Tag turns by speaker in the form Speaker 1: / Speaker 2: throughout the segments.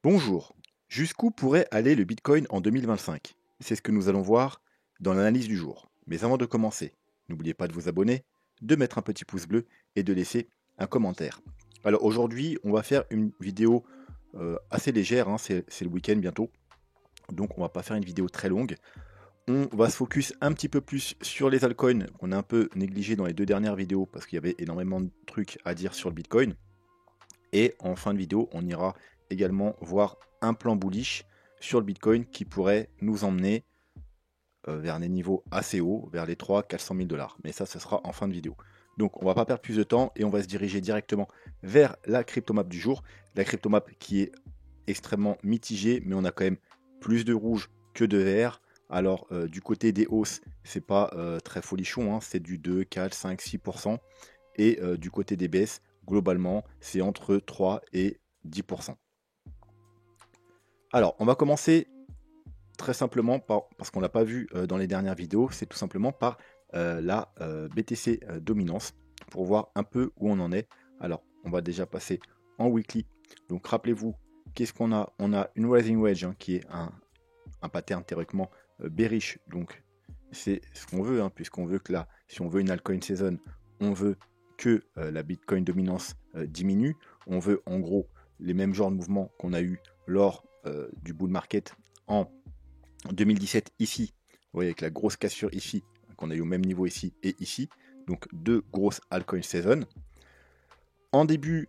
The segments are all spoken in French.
Speaker 1: Bonjour. Jusqu'où pourrait aller le Bitcoin en 2025? C'est ce que nous allons voir dans l'analyse du jour. Mais avant de commencer, n'oubliez pas de vous abonner, de mettre un petit pouce bleu et de laisser un commentaire. Alors aujourd'hui, on va faire une vidéo assez légère, hein, c'est le week-end bientôt, donc on va pas faire une vidéo très longue. On va se focus un petit peu plus sur les altcoins qu'on a un peu négligé dans les deux dernières vidéos parce qu'il y avait énormément de trucs à dire sur le Bitcoin. Et en fin de vidéo, on ira également voir un plan bullish sur le Bitcoin qui pourrait nous emmener vers des niveaux assez hauts, vers les 300 000 à 400 000 $. Mais ça, ce sera en fin de vidéo. Donc on va pas perdre plus de temps et on va se diriger directement vers la cryptomap du jour. La cryptomap qui est extrêmement mitigée, mais on a quand même plus de rouge que de vert. Alors du côté des hausses, c'est pas très folichon, hein, c'est du 2, 4, 5, 6%. Et du côté des baisses, globalement, c'est entre 3 et 10%. Alors, on va commencer très simplement parce qu'on ne l'a pas vu dans les dernières vidéos, c'est tout simplement par la BTC dominance pour voir un peu où on en est. Alors, on va déjà passer en weekly. Donc, rappelez-vous, qu'est-ce qu'on a? On a une rising wedge hein, qui est un pattern théoriquement bearish. Donc, c'est ce qu'on veut, hein, puisqu'on veut que là, si on veut une altcoin season, on veut que la Bitcoin dominance diminue. On veut en gros les mêmes genres de mouvements qu'on a eu lors du bull market en 2017 ici. Vous voyez avec la grosse cassure ici, qu'on a eu au même niveau ici et ici. Donc deux grosses altcoin season. En début,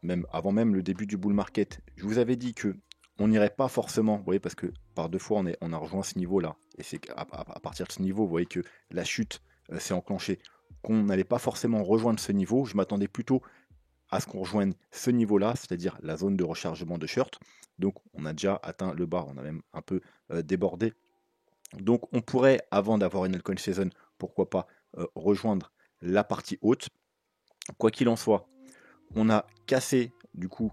Speaker 1: même avant même le début du bull market, je vous avais dit que on n'irait pas forcément, vous voyez, parce que par deux fois on a rejoint ce niveau-là. Et c'est à partir de ce niveau, vous voyez que la chute s'est enclenchée, qu'on n'allait pas forcément rejoindre ce niveau. Je m'attendais plutôt à ce qu'on rejoigne ce niveau-là, c'est-à-dire la zone de rechargement de short. Donc on a déjà atteint le bas, on a même un peu débordé. Donc on pourrait, avant d'avoir une altcoin season, pourquoi pas rejoindre la partie haute. Quoi qu'il en soit, on a cassé du coup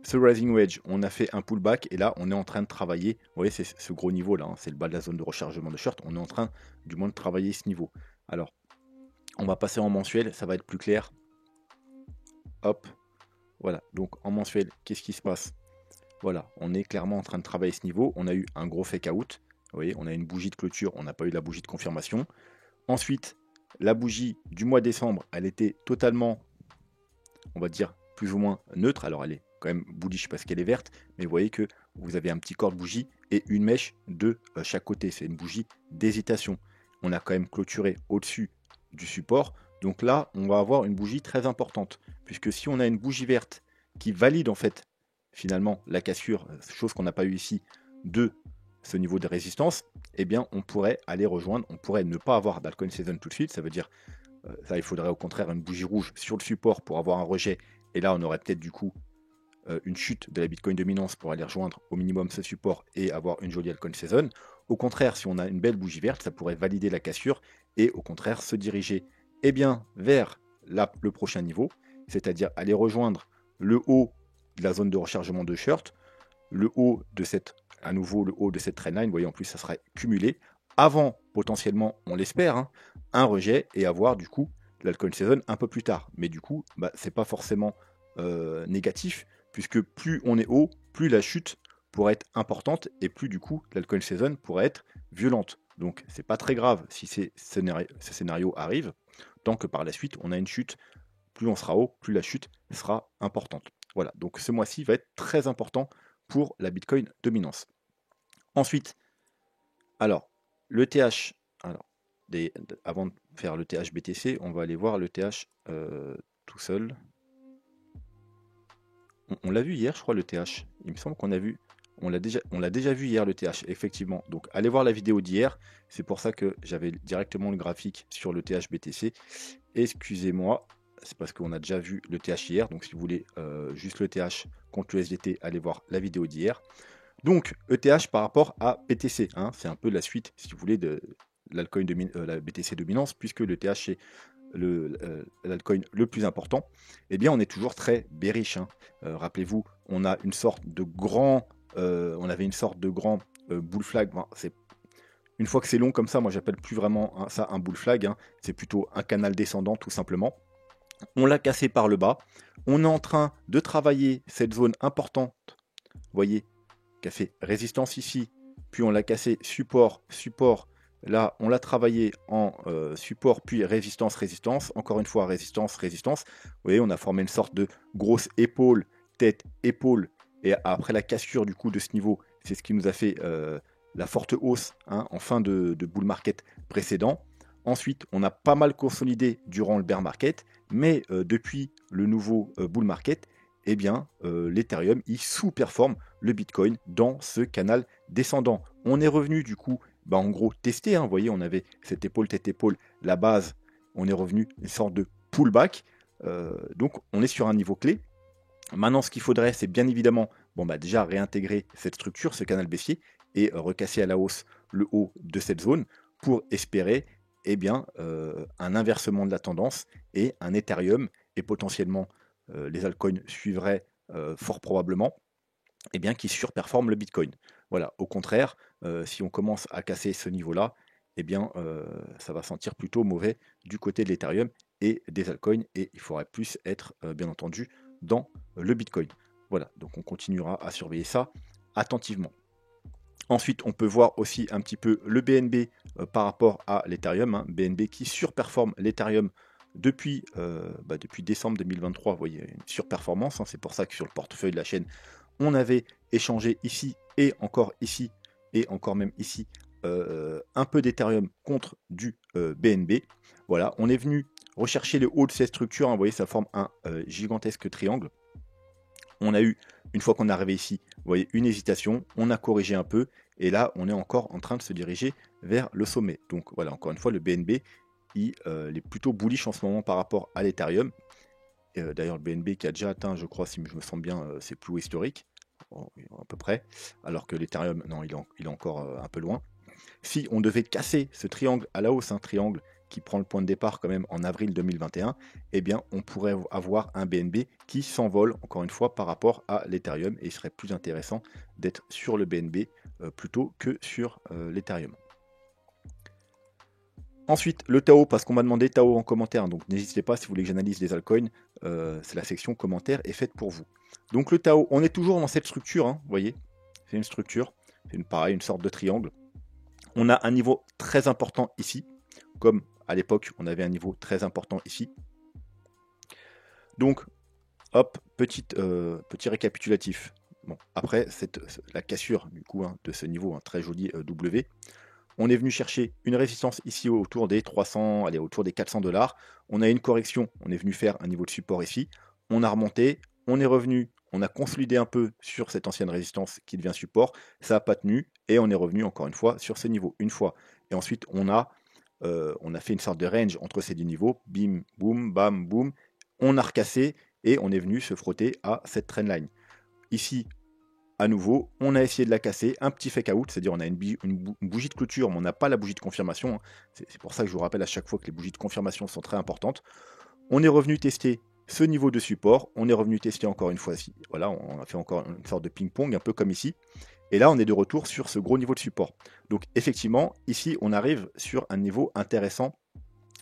Speaker 1: ce rising wedge, on a fait un pullback et là on est en train de travailler. Vous voyez, c'est ce gros niveau là, hein, c'est le bas de la zone de rechargement de short. On est en train du moins de travailler ce niveau. Alors, on va passer en mensuel, ça va être plus clair. Hop, voilà. Donc en mensuel, qu'est-ce qui se passe? Voilà, on est clairement en train de travailler ce niveau. On a eu un gros fake out. Vous voyez, on a une bougie de clôture, on n'a pas eu la bougie de confirmation. Ensuite, la bougie du mois de décembre, elle était totalement, on va dire, plus ou moins neutre. Alors elle est quand même bullish parce qu'elle est verte, mais vous voyez que vous avez un petit corps de bougie et une mèche de chaque côté. C'est une bougie d'hésitation. On a quand même clôturé au-dessus du support. Donc là, on va avoir une bougie très importante, puisque si on a une bougie verte qui valide en fait finalement la cassure, chose qu'on n'a pas eu ici, de ce niveau de résistance, eh bien on pourrait aller rejoindre, on pourrait ne pas avoir d'altcoin season tout de suite, ça veut dire ça, il faudrait au contraire une bougie rouge sur le support pour avoir un rejet. Et là, on aurait peut-être du coup une chute de la Bitcoin dominance pour aller rejoindre au minimum ce support et avoir une jolie altcoin season. Au contraire, si on a une belle bougie verte, ça pourrait valider la cassure et au contraire se diriger bien, vers le prochain niveau, c'est-à-dire aller rejoindre le haut de la zone de rechargement de short, le haut de cette, à nouveau le haut de cette trendline. Vous voyez, en plus, ça serait cumulé avant potentiellement, on l'espère, hein, un rejet et avoir du coup l'altcoin season un peu plus tard. Mais du coup, c'est pas forcément négatif, puisque plus on est haut, plus la chute pourrait être importante et plus du coup l'altcoin season pourrait être violente. Donc c'est pas très grave si ce scénario arrive, tant que par la suite on a une chute, plus on sera haut, plus la chute sera importante. Voilà, donc ce mois-ci va être très important pour la Bitcoin dominance. Ensuite, alors, le TH, alors, avant de faire le TH BTC, on va aller voir le TH tout seul. On l'a vu hier, je crois, le TH. Il me semble qu'on a vu, on l'a déjà vu hier le TH, effectivement. Donc, allez voir la vidéo d'hier. C'est pour ça que j'avais directement le graphique sur le TH BTC. Excusez-moi, c'est parce qu'on a déjà vu le TH hier. Donc, si vous voulez juste le TH contre le SDT, allez voir la vidéo d'hier. Donc, ETH par rapport à BTC, hein, c'est un peu la suite, si vous voulez, de l'altcoin la BTC dominance, puisque le TH est l'altcoin le plus important. Eh bien, on est toujours très bearish. Hein. Rappelez-vous, on a une sorte de grand, on avait une sorte de grand bull flag. Enfin, une fois que c'est long comme ça, moi j'appelle plus vraiment ça un bull flag. Hein, c'est plutôt un canal descendant, tout simplement. On l'a cassé par le bas. On est en train de travailler cette zone importante. Vous voyez, qui a fait résistance ici. Puis on l'a cassé support, support. Là, on l'a travaillé en support, puis résistance, résistance. Encore une fois, résistance, résistance. Vous voyez, on a formé une sorte de grosse épaule, tête, épaule. Et après la cassure du coup de ce niveau, c'est ce qui nous a fait la forte hausse hein, en fin de bull market précédent. Ensuite, on a pas mal consolidé durant le bear market, mais depuis le nouveau bull market, eh bien, l'Ethereum, il sous-performe le Bitcoin dans ce canal descendant. On est revenu du coup, bah, en gros, tester. Hein, vous voyez, on avait cette épaule, tête, épaule, la base. On est revenu une sorte de pullback. Donc, on est sur un niveau clé. Maintenant, ce qu'il faudrait, c'est bien évidemment, bon, bah, déjà réintégrer cette structure, ce canal baissier, et recasser à la hausse le haut de cette zone pour espérer eh bien, un inversement de la tendance et un Ethereum, et potentiellement les altcoins suivraient fort probablement, eh bien, qui surperforme le Bitcoin. Voilà. Au contraire, si on commence à casser ce niveau-là, eh bien, ça va sentir plutôt mauvais du côté de l'Ethereum et des altcoins, et il faudrait plus être, bien entendu, dans le Bitcoin. Voilà, donc on continuera à surveiller ça attentivement. Ensuite, on peut voir aussi un petit peu le BNB par rapport à l'Ethereum. Hein, BNB qui surperforme l'Ethereum depuis décembre 2023. Vous voyez, une surperformance. Hein, c'est pour ça que sur le portefeuille de la chaîne, on avait échangé ici et encore même ici un peu d'Ethereum contre du BNB. Voilà, on est venu rechercher le haut de cette structure. Hein, vous voyez, ça forme un gigantesque triangle. On a eu, une fois qu'on est arrivé ici, vous voyez, une hésitation, on a corrigé un peu, et là, on est encore en train de se diriger vers le sommet. Donc voilà, encore une fois, le BNB, il est plutôt bullish en ce moment par rapport à l'Ethereum. D'ailleurs, le BNB qui a déjà atteint, je crois, si je me sens bien, ses plus hauts historiques, à peu près, alors que l'Ethereum, non, il est encore un peu loin. Si on devait casser ce triangle à la hausse, un triangle qui prend le point de départ quand même en avril 2021, eh bien on pourrait avoir un BNB qui s'envole encore une fois par rapport à l'Ethereum, et il serait plus intéressant d'être sur le BNB plutôt que sur l'Ethereum. Ensuite, le Tao, parce qu'on m'a demandé Tao en commentaire, donc n'hésitez pas si vous voulez que j'analyse les altcoins, c'est la section commentaires est faite pour vous. Donc le Tao, on est toujours dans cette structure, hein, vous voyez, c'est une structure, c'est pareil, une sorte de triangle. On a un niveau très important ici, comme à l'époque, on avait un niveau très important ici. Donc, hop, petit récapitulatif. Bon, après la cassure du coup hein, de ce niveau, un très joli W, on est venu chercher une résistance ici autour des 300, allez, autour des 400 $. On a une correction, on est venu faire un niveau de support ici. On a remonté, on est revenu, on a consolidé un peu sur cette ancienne résistance qui devient support. Ça n'a pas tenu et on est revenu encore une fois sur ce niveau, une fois. Et ensuite, on a fait une sorte de range entre ces deux niveaux. Bim, boum, bam, boum. On a recassé et on est venu se frotter à cette trendline. Ici, à nouveau, on a essayé de la casser, un petit fake out, c'est-à-dire on a une bougie de clôture, mais on n'a pas la bougie de confirmation. Hein. C'est pour ça que je vous rappelle à chaque fois que les bougies de confirmation sont très importantes. On est revenu tester ce niveau de support, on est revenu tester encore une fois ici. Voilà, on a fait encore une sorte de ping-pong, un peu comme ici. Et là, on est de retour sur ce gros niveau de support. Donc effectivement, ici, on arrive sur un niveau intéressant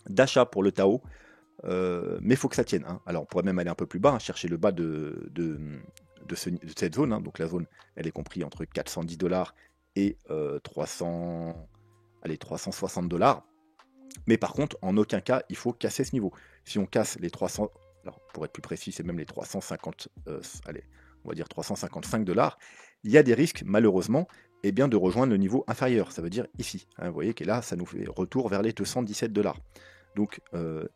Speaker 1: d'achat pour le Tao. Mais il faut que ça tienne. Hein. Alors on pourrait même aller un peu plus bas, hein, chercher le bas de cette zone. Hein. Donc la zone, elle est comprise entre 410 $ et 360 $. Mais par contre, en aucun cas, il faut casser ce niveau. Si on casse les 300, alors pour être plus précis, c'est même les 350, allez, on va dire 355 $, il y a des risques, malheureusement, eh bien, de rejoindre le niveau inférieur. Ça veut dire ici. Hein, vous voyez que là, ça nous fait retour vers les 217 $. Donc,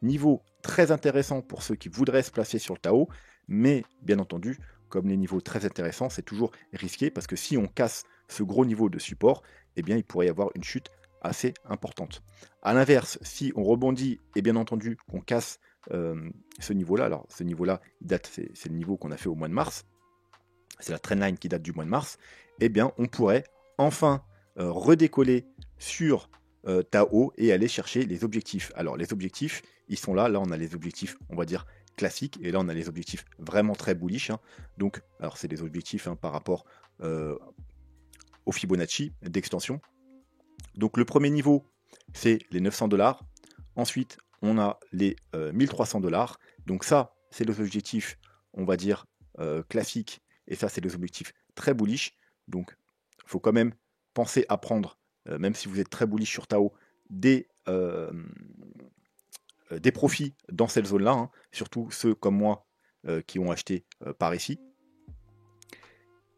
Speaker 1: niveau très intéressant pour ceux qui voudraient se placer sur le Tao, mais bien entendu, comme les niveaux très intéressants, c'est toujours risqué parce que si on casse ce gros niveau de support, eh bien, il pourrait y avoir une chute assez importante. A l'inverse, si on rebondit et bien entendu qu'on casse ce niveau-là, alors ce niveau-là, c'est le niveau qu'on a fait au mois de mars, c'est la trendline qui date du mois de mars, eh bien, on pourrait enfin redécoller sur Tao et aller chercher les objectifs. Alors les objectifs, ils sont là. Là, on a les objectifs, on va dire classiques, et là, on a les objectifs vraiment très bullish. Hein. Donc, alors c'est des objectifs hein, par rapport au Fibonacci d'extension. Donc le premier niveau, c'est les 900 $. Ensuite, on a les 1300 $. Donc ça, c'est les objectifs, on va dire, classiques, et ça, c'est des objectifs très bullish. Donc, il faut quand même penser à prendre, même si vous êtes très bullish sur Tao, des profits dans cette zone-là, hein, surtout ceux comme moi qui ont acheté par ici.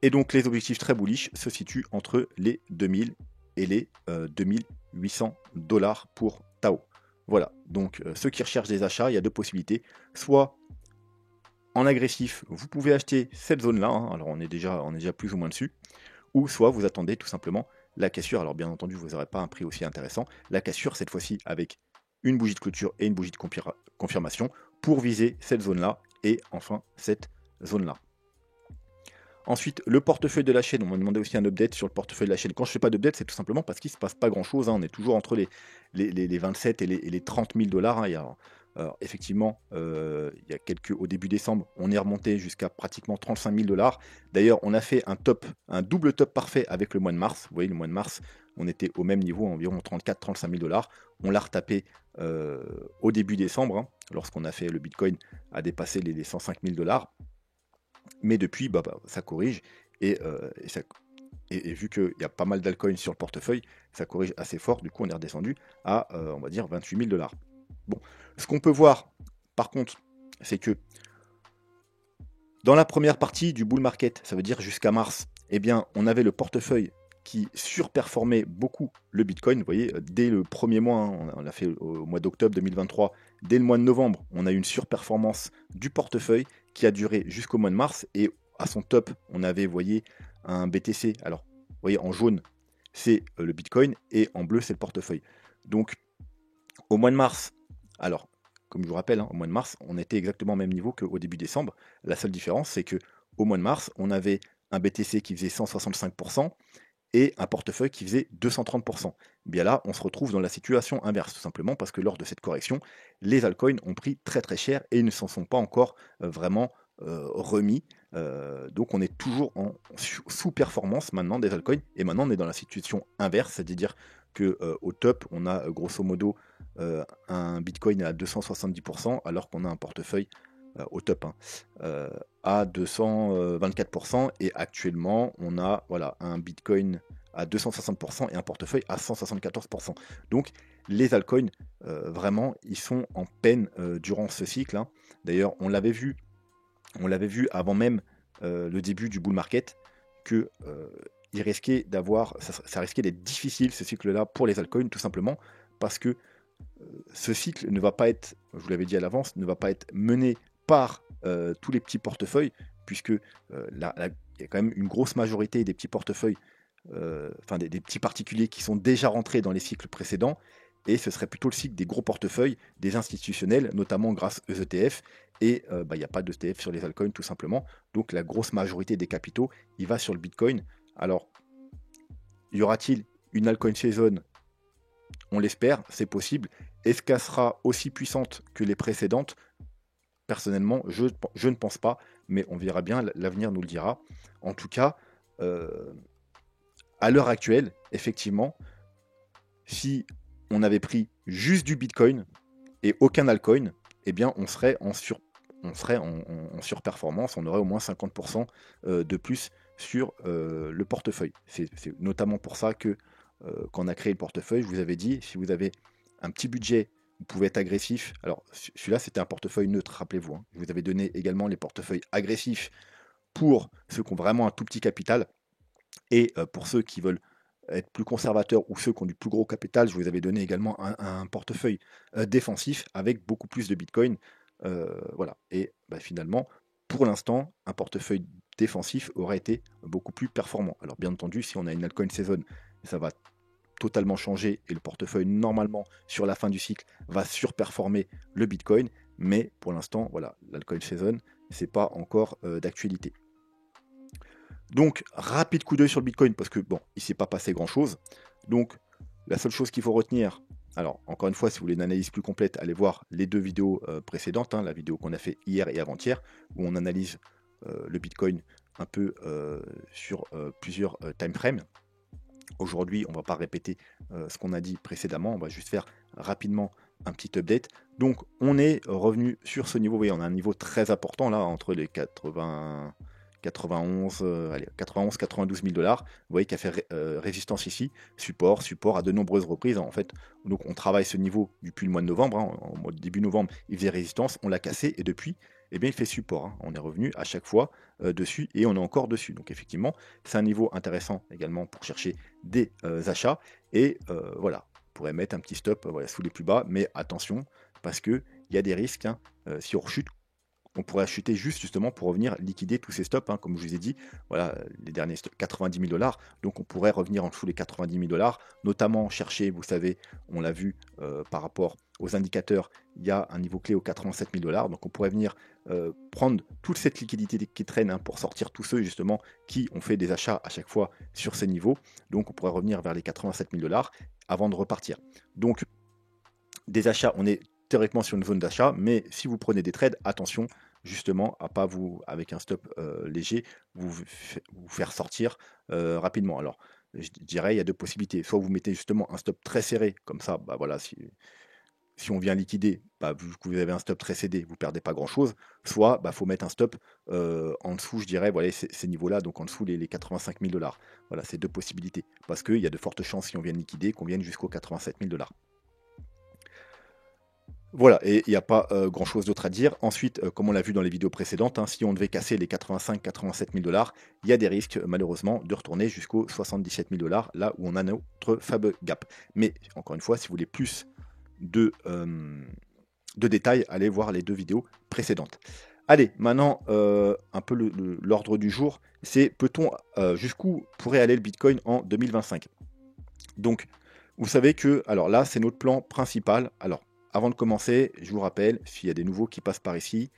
Speaker 1: Et donc les objectifs très bullish se situent entre les 2000 et les 2800 dollars pour Tao. Voilà, donc ceux qui recherchent des achats, il y a deux possibilités. Soit en agressif, vous pouvez acheter cette zone-là, hein, alors on est déjà plus ou moins dessus, ou soit vous attendez tout simplement la cassure. Alors bien entendu, vous n'aurez pas un prix aussi intéressant. La cassure, cette fois-ci, avec une bougie de clôture et une bougie de confirmation pour viser cette zone-là et enfin cette zone-là. Ensuite, le portefeuille de la chaîne, on m'a demandé aussi un update sur le portefeuille de la chaîne. Quand je ne fais pas d'update, c'est tout simplement parce qu'il ne se passe pas grand-chose, hein. On est toujours entre les 27 et les 30 000 dollars. Hein. Alors, effectivement, il y a au début décembre, on est remonté jusqu'à pratiquement 35 000 dollars. D'ailleurs, on a fait un double top parfait avec le mois de mars. Vous voyez, le mois de mars, on était au même niveau, environ 34-35 000 dollars. On l'a retapé au début décembre, hein, lorsqu'on a fait le Bitcoin a dépassé les 105 000 dollars. Mais depuis, ça corrige et vu qu'il y a pas mal d'altcoins sur le portefeuille, ça corrige assez fort. Du coup, on est redescendu à, on va dire, 28 000 dollars. Bon, ce qu'on peut voir, par contre, c'est que dans la première partie du bull market, ça veut dire jusqu'à mars, eh bien, on avait le portefeuille qui surperformait beaucoup le Bitcoin. Vous voyez, dès le premier mois, hein, on l'a fait au mois d'octobre 2023, dès le mois de novembre, on a eu une surperformance du portefeuille qui a duré jusqu'au mois de mars. Et à son top, on avait, vous voyez, un BTC. Alors, vous voyez, en jaune, c'est le Bitcoin et en bleu, c'est le portefeuille. Donc, au mois de mars, alors, comme je vous rappelle, hein, au mois de mars, on était exactement au même niveau qu'au début décembre. La seule différence, c'est que au mois de mars, on avait un BTC qui faisait 165% et un portefeuille qui faisait 230%. Bien là, on se retrouve dans la situation inverse, tout simplement parce que lors de cette correction, les altcoins ont pris très très cher et ils ne s'en sont pas encore vraiment remis. Donc on est toujours en sous-performance maintenant des altcoins et maintenant on est dans la situation inverse, c'est-à-dire que au top, on a grosso modo un Bitcoin à 270% alors qu'on a un portefeuille au top, hein, à 224% et actuellement on a voilà, un Bitcoin à 260% et un portefeuille à 174%. Donc les altcoins vraiment ils sont en peine durant ce cycle, hein. D'ailleurs on l'avait vu avant même le début du bull market que il risquait d'avoir ça risquait d'être difficile ce cycle là pour les altcoins tout simplement parce que ce cycle ne va pas être, je vous l'avais dit à l'avance, ne va pas être mené par tous les petits portefeuilles, puisque il y a quand même une grosse majorité des petits portefeuilles, enfin des petits particuliers qui sont déjà rentrés dans les cycles précédents, et ce serait plutôt le cycle des gros portefeuilles, des institutionnels, notamment grâce aux ETF, et il n'y a pas d'ETF sur les altcoins tout simplement, donc la grosse majorité des capitaux, il va sur le Bitcoin. Alors, y aura-t-il une altcoin saison? On l'espère, c'est possible. Est-ce qu'elle sera aussi puissante que les précédentes? Personnellement, je ne pense pas, mais on verra bien, l'avenir nous le dira. En tout cas, à l'heure actuelle, effectivement, si on avait pris juste du Bitcoin et aucun altcoin, eh bien on serait en surperformance, on aurait au moins 50% de plus sur le portefeuille. C'est notamment pour ça que quand on a créé le portefeuille, je vous avais dit, si vous avez un petit budget, vous pouvez être agressif. Alors celui-là, c'était un portefeuille neutre, rappelez-vous, hein. Je vous avais donné également les portefeuilles agressifs pour ceux qui ont vraiment un tout petit capital. Et pour ceux qui veulent être plus conservateurs ou ceux qui ont du plus gros capital, je vous avais donné également un portefeuille défensif avec beaucoup plus de Bitcoin. Voilà. Et finalement, pour l'instant, un portefeuille défensif aurait été beaucoup plus performant. Alors bien entendu, si on a une altcoin saison, ça va totalement changer et le portefeuille, normalement, sur la fin du cycle, va surperformer le Bitcoin. Mais pour l'instant, voilà, l'altcoin saison, c'est pas encore d'actualité. Donc, rapide coup d'œil sur le Bitcoin, parce que bon, il ne s'est pas passé grand-chose. Donc, la seule chose qu'il faut retenir, alors encore une fois, si vous voulez une analyse plus complète, allez voir les deux vidéos précédentes, hein, la vidéo qu'on a fait hier et avant-hier, où on analyse le Bitcoin un peu sur plusieurs time frames. Aujourd'hui, on ne va pas répéter ce qu'on a dit précédemment, on va juste faire rapidement un petit update. Donc on est revenu sur ce niveau, vous voyez, on a un niveau très important là, entre les 91, allez, 91, 92 000 $. Vous voyez qu'il a fait résistance ici, support à de nombreuses reprises. En fait, donc on travaille ce niveau depuis le mois de novembre. En début novembre, il faisait résistance, on l'a cassé et depuis, eh bien, il fait support. On est revenu à chaque fois dessus et on est encore dessus. Donc effectivement, c'est un niveau intéressant également pour chercher des achats. Et voilà, on pourrait mettre un petit stop voilà, sous les plus bas, mais attention, parce qu'il y a des risques. Si on rechute, on pourrait chuter justement pour revenir liquider tous ces stops, comme je vous ai dit, voilà, les derniers stops, 90 000 $, donc on pourrait revenir en dessous les 90 000 $, notamment chercher, vous savez, on l'a vu par rapport aux indicateurs, il y a un niveau clé aux 87 000 $, donc on pourrait venir prendre toute cette liquidité qui traîne pour sortir tous ceux justement qui ont fait des achats à chaque fois sur ces niveaux, donc on pourrait revenir vers les 87 000 $ avant de repartir. Donc des achats, on est théoriquement sur une zone d'achat, mais si vous prenez des trades, attention justement à pas vous, avec un stop léger, vous faire sortir rapidement. Alors, je dirais, il y a deux possibilités. Soit vous mettez justement un stop très serré, comme ça, bah voilà, si on vient liquider, bah, vu que vous avez un stop très cédé, vous ne perdez pas grand-chose. Soit, il faut mettre un stop en dessous, je dirais, voilà, ces niveaux-là, donc en dessous les 85 000 $. Voilà, c'est deux possibilités. Parce qu'il y a de fortes chances, si on vient liquider, qu'on vienne jusqu'aux 87 000 $. Voilà, et il n'y a pas grand chose d'autre à dire. Ensuite, comme on l'a vu dans les vidéos précédentes, si on devait casser les 85-87 000 $, il y a des risques, malheureusement, de retourner jusqu'aux 77 000 $, là où on a notre fameux gap. Mais, encore une fois, si vous voulez plus de détails, allez voir les deux vidéos précédentes. Allez, maintenant, un peu l'ordre du jour, c'est peut-on, jusqu'où pourrait aller le Bitcoin en 2025 ? Donc, vous savez que, alors là, c'est notre plan principal. Alors, avant de commencer, je vous rappelle, s'il y a des nouveaux qui passent par ici,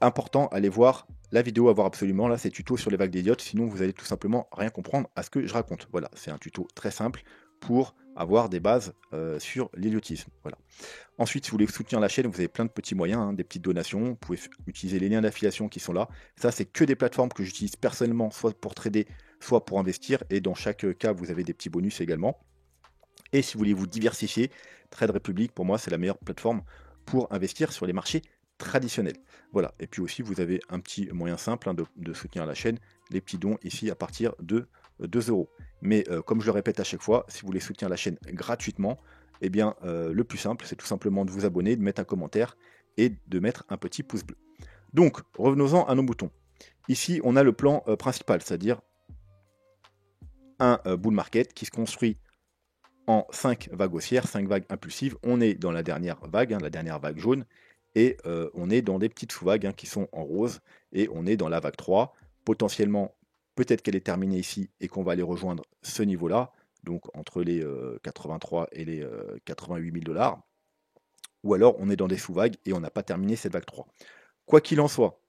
Speaker 1: important, allez voir la vidéo à voir absolument, là, c'est tuto sur les vagues d'idiotes, sinon vous allez tout simplement rien comprendre à ce que je raconte. Voilà, c'est un tuto très simple pour avoir des bases sur l'idiotisme. Voilà. Ensuite, si vous voulez soutenir la chaîne, vous avez plein de petits moyens, des petites donations, vous pouvez utiliser les liens d'affiliation qui sont là. Ça, c'est que des plateformes que j'utilise personnellement, soit pour trader, soit pour investir, et dans chaque cas, vous avez des petits bonus également. Et si vous voulez vous diversifier, Trade Republic, pour moi, c'est la meilleure plateforme pour investir sur les marchés traditionnels. Voilà. Et puis aussi, vous avez un petit moyen simple de soutenir la chaîne, les petits dons ici à partir de 2 €. Mais comme je le répète à chaque fois, si vous voulez soutenir la chaîne gratuitement, eh bien, le plus simple, c'est tout simplement de vous abonner, de mettre un commentaire et de mettre un petit pouce bleu. Donc, revenons-en à nos moutons. Ici, on a le plan principal, c'est-à-dire un bull market qui se construit en 5 vagues haussières, 5 vagues impulsives. On est dans la dernière vague, la dernière vague jaune, et on est dans des petites sous-vagues qui sont en rose, et on est dans la vague 3. Potentiellement, peut-être qu'elle est terminée ici et qu'on va aller rejoindre ce niveau-là, donc entre les 83 et les 88 000 $, ou alors on est dans des sous-vagues et on n'a pas terminé cette vague 3. Quoi qu'il en soit,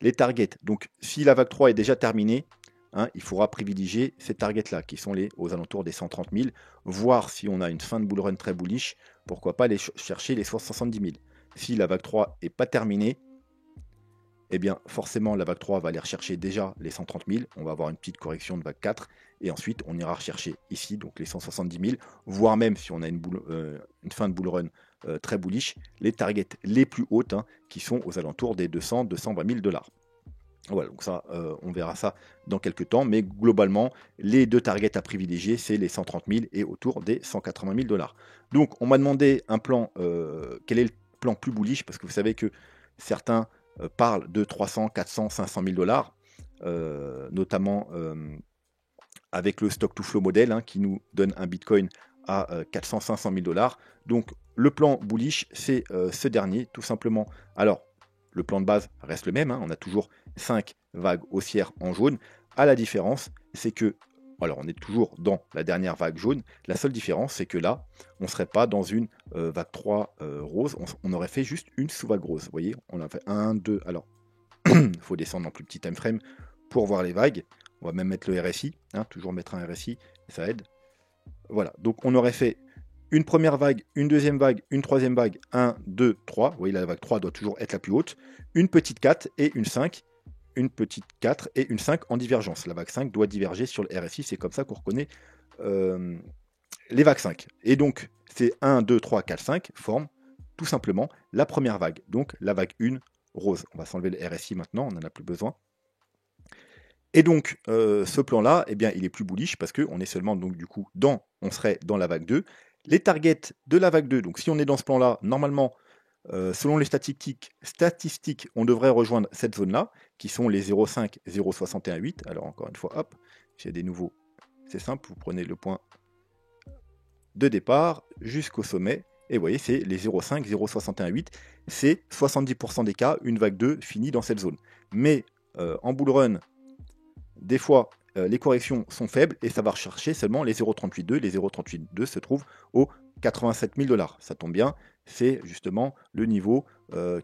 Speaker 1: les targets, donc si la vague 3 est déjà terminée, il faudra privilégier ces targets-là, qui sont aux alentours des 130 000, voir si on a une fin de bull run très bullish, pourquoi pas aller chercher les 70 000. Si la vague 3 n'est pas terminée, eh bien forcément la vague 3 va aller rechercher déjà les 130 000, on va avoir une petite correction de vague 4, et ensuite on ira rechercher ici donc les 170 000, voire même si on a une fin de bull run très bullish, les targets les plus hautes qui sont aux alentours des 200-220 000 $. Voilà, donc ça, on verra ça dans quelques temps, mais globalement, les deux targets à privilégier, c'est les 130 000 et autour des 180 000 $. Donc, on m'a demandé un plan, quel est le plan plus bullish, parce que vous savez que certains parlent de 300, 400, 500 000 $, notamment avec le stock to flow model, qui nous donne un Bitcoin à 400, 500 000 $. Donc, le plan bullish, c'est ce dernier, tout simplement. Alors, le plan de base reste le même, on a toujours 5 vagues haussières en jaune. À la différence, c'est que, alors on est toujours dans la dernière vague jaune, la seule différence c'est que là, on ne serait pas dans une vague 3 rose, on aurait fait juste une sous-vague rose. Vous voyez, on a fait 1, 2, alors, il faut descendre en plus petit time frame pour voir les vagues. On va même mettre le RSI, toujours mettre un RSI, ça aide. Voilà, donc on aurait fait une première vague, une deuxième vague, une troisième vague, 1, 2, 3. Vous voyez, la vague 3 doit toujours être la plus haute. Une petite 4 et une 5. Une petite 4 et une 5 en divergence. La vague 5 doit diverger sur le RSI. C'est comme ça qu'on reconnaît les vagues 5. Et donc, c'est 1, 2, 3, 4, 5 forment tout simplement la première vague. Donc, la vague 1 rose. On va s'enlever le RSI maintenant, on n'en a plus besoin. Et donc, ce plan-là, eh bien, il est plus bullish parce qu'on est seulement, donc, du coup, on serait dans la vague 2. Les targets de la vague 2, donc si on est dans ce plan-là, normalement, selon les statistiques, on devrait rejoindre cette zone-là, qui sont les 0,5, 0,618. Alors, encore une fois, hop, j'ai des nouveaux. C'est simple, vous prenez le point de départ jusqu'au sommet. Et vous voyez, c'est les 0,5, 0,618. C'est 70% des cas, une vague 2 finit dans cette zone. Mais en bull run, des fois, les corrections sont faibles et ça va rechercher seulement les 0,382. Les 0,382 se trouvent aux 87 000 $. Ça tombe bien, c'est justement le niveau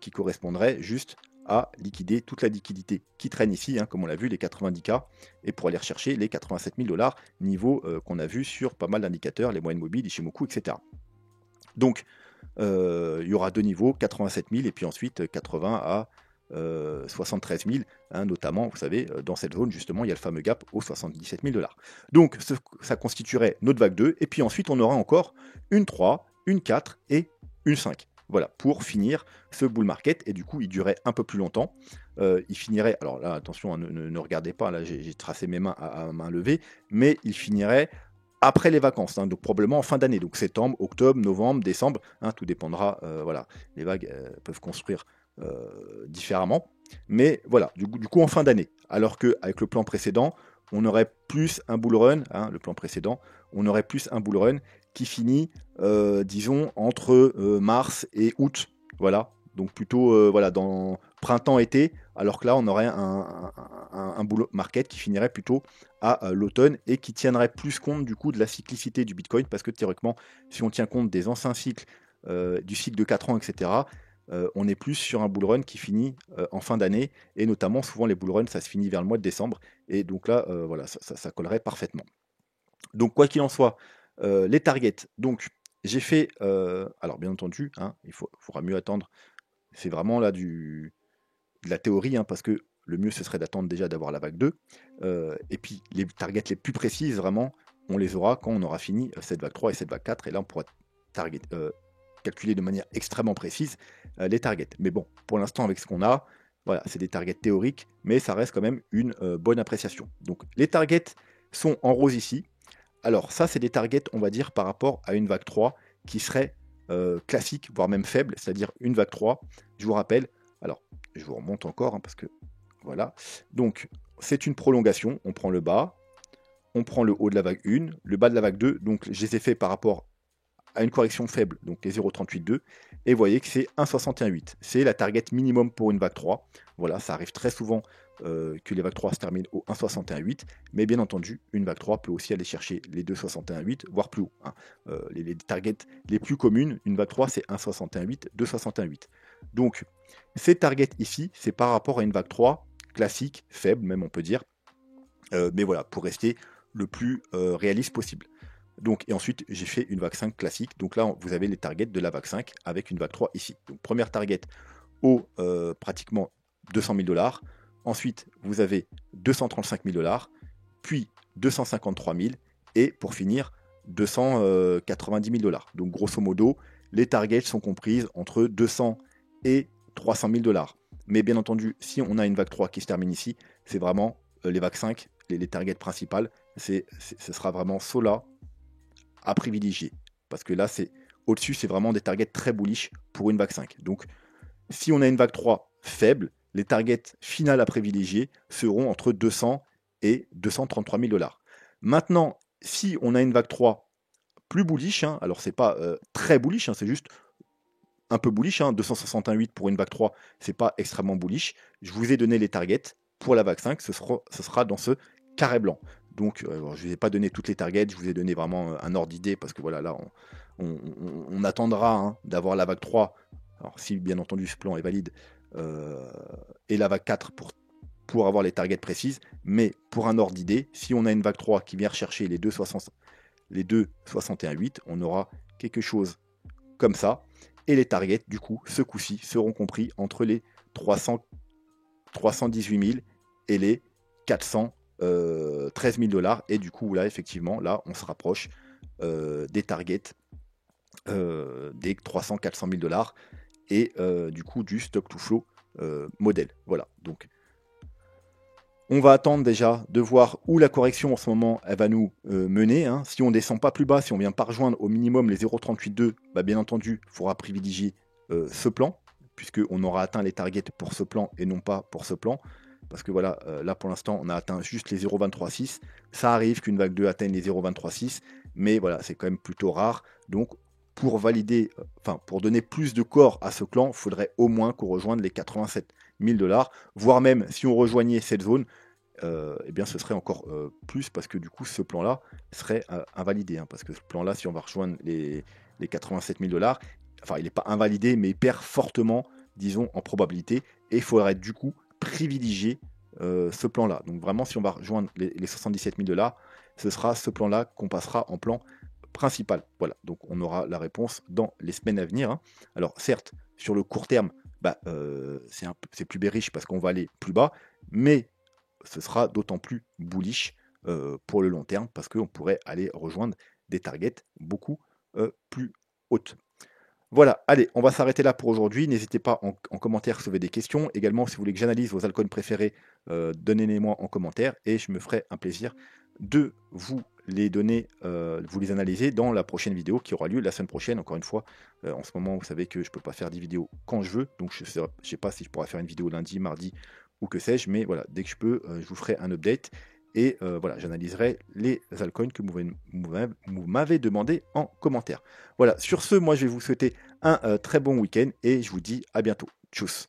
Speaker 1: qui correspondrait juste à liquider toute la liquidité qui traîne ici, hein, comme on l'a vu, les 90K, et pour aller rechercher les 87 000 $, niveau qu'on a vu sur pas mal d'indicateurs, les moyennes mobiles, Ishimoku, etc. Donc, il y aura deux niveaux, 87 000 et puis ensuite 80 à 73 000, hein, notamment, vous savez, dans cette zone, justement, il y a le fameux gap aux 77 000 $. Donc, ça constituerait notre vague 2, et puis ensuite, on aura encore une 3, une 4 et une 5. Voilà, pour finir ce bull market, et du coup, il durait un peu plus longtemps. Il finirait, alors là, attention, hein, ne regardez pas, là, j'ai tracé mes mains à main levée, mais il finirait après les vacances, hein, donc probablement en fin d'année, donc septembre, octobre, novembre, décembre, hein, tout dépendra, voilà, les vagues peuvent construire différemment, mais voilà, du coup en fin d'année, alors qu'avec le plan précédent, on aurait plus un bull run, hein, le plan précédent, on aurait plus un bull run qui finit, disons, entre mars et août, voilà, donc plutôt voilà, dans printemps-été, alors que là on aurait un bull market qui finirait plutôt à l'automne et qui tiendrait plus compte du coup de la cyclicité du Bitcoin, parce que théoriquement, si on tient compte des anciens cycles, du cycle de 4 ans, etc., on est plus sur un bull run qui finit en fin d'année, et notamment souvent les bull runs ça se finit vers le mois de décembre, et donc là voilà, ça collerait parfaitement. Donc quoi qu'il en soit, les targets, donc j'ai fait, alors bien entendu, hein, il faudra mieux attendre, c'est vraiment là de la théorie, hein, parce que le mieux ce serait d'attendre déjà d'avoir la vague 2, et puis les targets les plus précises vraiment, on les aura quand on aura fini cette vague 3 et cette vague 4, et là on pourra target, calculer de manière extrêmement précise les targets. Mais bon, pour l'instant avec ce qu'on a, voilà, c'est des targets théoriques, mais ça reste quand même une bonne appréciation. Donc les targets sont en rose ici. Alors ça, c'est des targets, on va dire, par rapport à une vague 3 qui serait classique, voire même faible, c'est-à-dire une vague 3. Je vous rappelle, alors je vous remonte encore, hein, parce que voilà. Donc c'est une prolongation, on prend le bas, on prend le haut de la vague 1, le bas de la vague 2, donc je les ai fait par rapport à une correction faible, donc les 0,382, et vous voyez que c'est 1,618. C'est la target minimum pour une vague 3. Voilà, ça arrive très souvent que les vagues 3 se terminent au 1,618, mais bien entendu, une vague 3 peut aussi aller chercher les 2,618, voire plus haut, hein. Les targets les plus communes, une vague 3, c'est 1,618, 2,618. Donc, ces targets ici, c'est par rapport à une vague 3 classique, faible même on peut dire, mais voilà, pour rester le plus réaliste possible. Donc, et ensuite, j'ai fait une vague 5 classique. Donc là, vous avez les targets de la vague 5 avec une vague 3 ici. Donc, première target au pratiquement 200 000 $. Ensuite, vous avez 235 000 $, puis 253 000, et pour finir, 290 000 $. Donc, grosso modo, les targets sont comprises entre 200 et 300 000 $. Mais bien entendu, si on a une vague 3 qui se termine ici, c'est vraiment les vagues 5, les targets principales, ce sera vraiment cela à privilégier. Parce que là, c'est au-dessus, c'est vraiment des targets très bullish pour une vague 5. Donc, si on a une vague 3 faible, les targets finales à privilégier seront entre 200 et 233 000 $. Maintenant, si on a une vague 3 plus bullish, hein, alors c'est pas très bullish, hein, c'est juste un peu bullish, hein, 268 pour une vague 3, c'est pas extrêmement bullish. Je vous ai donné les targets pour la vague 5, ce sera dans ce carré blanc. Donc, je ne vous ai pas donné toutes les targets, je vous ai donné vraiment un ordre d'idée, parce que voilà, là, on attendra, hein, d'avoir la vague 3, alors si bien entendu ce plan est valide, et la vague 4 pour avoir les targets précises, mais pour un ordre d'idée, si on a une vague 3 qui vient rechercher les 2,61,8, on aura quelque chose comme ça, et les targets, du coup, ce coup-ci, seront compris entre les 318 000 et les 413 000 $. Et du coup, là, effectivement, là, on se rapproche des targets, des 300-400 000 dollars et du coup du stock to flow modèle. Voilà, donc on va attendre déjà de voir où la correction en ce moment elle va nous mener. Hein. Si on descend pas plus bas, si on vient pas rejoindre au minimum les 0,382, bah, bien entendu, il faudra privilégier ce plan, puisqu'on aura atteint les targets pour ce plan et non pas pour ce plan. Parce que voilà, là pour l'instant, on a atteint juste les 0,236. Ça arrive qu'une vague 2 atteigne les 0,236, mais voilà, c'est quand même plutôt rare. Donc, pour valider, pour donner plus de corps à ce clan, il faudrait au moins qu'on rejoigne les 87 000 dollars, voire même si on rejoignait cette zone, eh bien ce serait encore plus parce que du coup ce plan-là serait invalidé. Hein, parce que ce plan-là, si on va rejoindre les 87 000 dollars, enfin il n'est pas invalidé, mais il perd fortement, disons, en probabilité. Et il faudrait du coup privilégier ce plan-là. Donc vraiment, si on va rejoindre les 77 000 dollars, ce sera ce plan-là qu'on passera en plan principal. Voilà, donc on aura la réponse dans les semaines à venir. Hein. Alors certes, sur le court terme, c'est plus bearish parce qu'on va aller plus bas, mais ce sera d'autant plus bullish pour le long terme parce qu'on pourrait aller rejoindre des targets beaucoup plus hautes. Voilà, allez, on va s'arrêter là pour aujourd'hui. N'hésitez pas en commentaire si vous avez des questions. Également, si vous voulez que j'analyse vos altcoins préférés, donnez-les-moi en commentaire et je me ferai un plaisir de vous les donner, vous les analyser dans la prochaine vidéo qui aura lieu la semaine prochaine. Encore une fois, en ce moment, vous savez que je ne peux pas faire des vidéos quand je veux, donc je ne sais pas si je pourrai faire une vidéo lundi, mardi ou que sais-je, mais voilà, dès que je peux, je vous ferai un update. Et voilà, j'analyserai les altcoins que vous m'avez demandé en commentaire. Voilà, sur ce, moi je vais vous souhaiter un très bon week-end et je vous dis à bientôt. Tchuss.